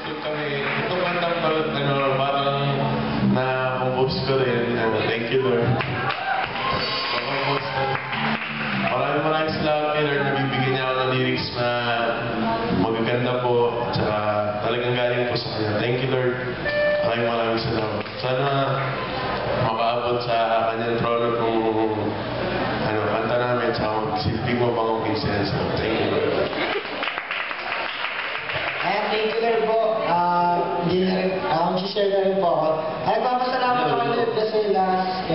nag-workshop kami. Ito kantang parang na-compose ko rin. Thank you, Lord. Na-compose ko. Maraming salamat kay Lord. Nabibigyan niya ako ng lyrics na magaganda po. Tsaka talagang galing po sa kanya. Thank you, Lord. Maraming salamat. Sana makaabot sa kanyang trono kung kanta namin. Tsaka magsilbing mapangong insenso. Thank you, Lord. Thank you, Lord po. Hindi na rin, share na rin po ako. Ay, papasalamat ako, Lord, kasi last